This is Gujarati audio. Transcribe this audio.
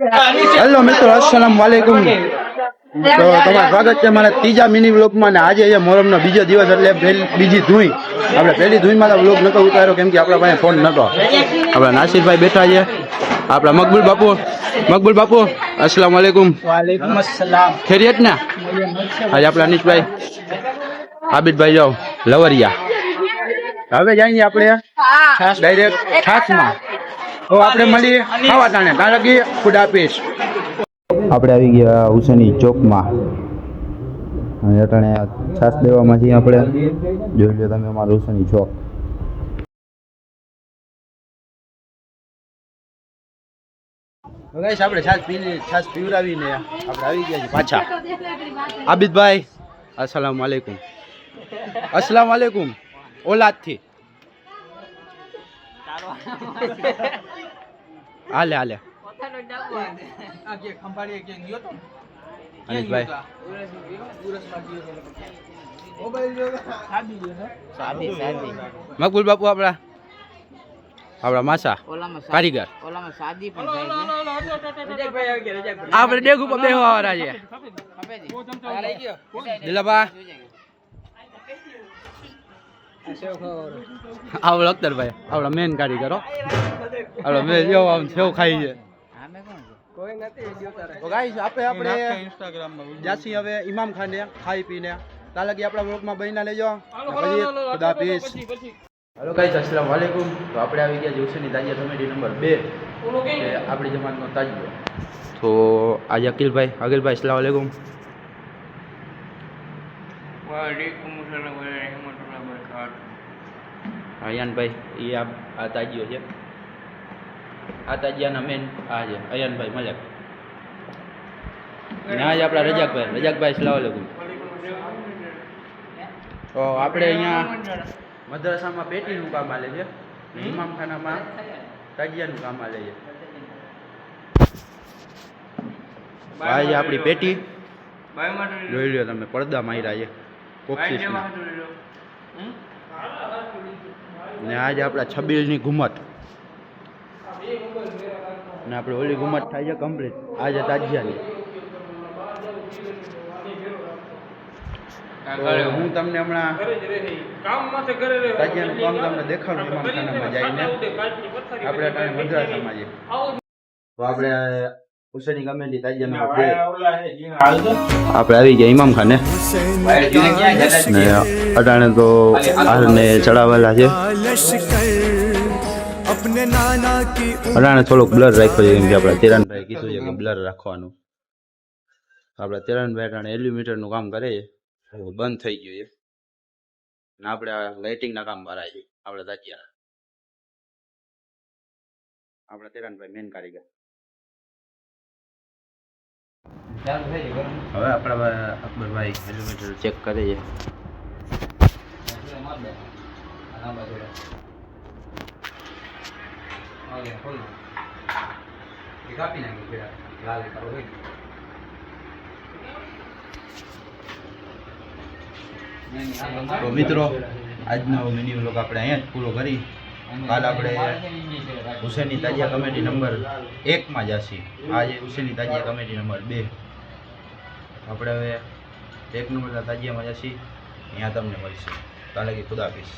હેલો મિત્રો, અસલામ વાલેકુમ. તો તમારું સ્વાગત છે મારા ત્રીજા મિની વ્લોગમાં. ને આજે છે મોહરમનો બીજો દિવસ, એટલે બીજી ધૂઈ. આપણે પહેલી ધૂઈમાં તો વ્લોગ નતો ઉતાર્યો કેમ કે આપણા પાસે ફોન નતો. આપણા નાસિરભાઈ બેઠા છે, આપણા મકબૂલ બાપુ અસલામ વાલેકુમ. વાલેકુમ અસલામ. ખૈરિયત ને? આજે આપણા અનીશભાઈ, આબિદભાઈ જાઓ લવરિયા. હવે જઈએ આપણે ડાયરેક્ટ છાસમાં. તો આપણે મળીએ ખાવા તાણે. ત્યાં લગી ખુદ આપીશ. આપણે આવી ગયા હુસેની ચોકમાં. અને અટાણે છાસ દેવામાં છીએ આપણે. જોઈ લો તમે અમારું હુસેની ચોક. ગાઈસ આપણે છાસ પીવડાવીને આપણે આવી ગયા છીએ પાછા. આબિદભાઈ અસલામ વાલેકુમ. અસલામ વાલેકુમ ઓલાદથી. હાલે અનિશભાઈ મકબૂલ બાપુ આપણા માસા કારીગર. આપણે ડેગ ઉપર બેહવા વાળા છે. દિલાબા આવડો અખ્તરભાઈ આપણા મેન કારીગરો. આપડે મેં જો આમ સેવ ખાઈ છે. આપણે જાસી હવે ઇમામ ખાને ખાઈ પીને ત્યાં લગી આપણા વ્લોગમાં બહીના લેજો. ખુદાફીઝ. હેલો ગાઈસ, અસલામ વાલેકુમ. તો આપણે આવી ગયા હુસેની તાજિયા કમિટી નંબર 2, આપણી જમાતનો તાજિયો. તો આજે અકિલભાઈ અસલામ વાલેકુમ. અયાનભાઈ એ આ તાજિયો છે. આ તાજિયાના મેન આ છે અયાનભાઈ મલેક. અને આ જ આપણા રજાકભાઈ અસલામ વાલેકુમ. તો આપણે અહીંયા મદ્રસામાં પેટીનું કામ આલે છે, ઇમામખાનામાં તાજિયાનું કામ આલે છે. આ છે આપણી પેટી. જોઈ લો તમે, પડદા માર્યા છે કોક્સિસના. ને આજે આપણા છબીલની ઘુમટ. ને આપણે ઓલી ઘુમટ થાય છે કમ્પ્લીટ આજે તાજિયાની. હું તમને હમણાં તાજિયાનું કામ તમને દેખાડું ઇમામખાનામાં જઈને. આપણે અટાણે મદ્રાસામાં જઈએ. તો આપણે હુસેની કમિટી તાજિયા નંબર 2 આપણે આવી ગયા ઇમામખાને. ને અટાણે તો હારને ચડાવેલા છે. અટાણે થોડોક બ્લર રાખ્યો છે કેમ કે આપણા તેરાનભાઈ કીધું છે કે બ્લર રાખવાનું. આપણા તેરાનભાઈ અટાણે એલ્યુમીટરનું કામ કરે છે, બંધ થઈ ગયું છે. ને આપણે લાઇટિંગના કામ ભરાય છે આપણે તાજિયા. આપણા તેરાનભાઈ મેન કારીગર. હવે આપણા અકબરભાઈ એલ્યુમીટર ચેક કરે છે. તો મિત્રો, આજનો મિની વ્લોગ આપણે અહીંયા જ પૂરો કરી. કાલ આપણે હુસેની તાજિયા કમિટી નંબર 1માં જશી. આજે હુસેની તાજિયા કમિટી નંબર 2. આપણે હવે 1 નંબરના તાજિયામાં જશી. અહીંયા તમને મળશે. તાલે ખુદાફીઝ.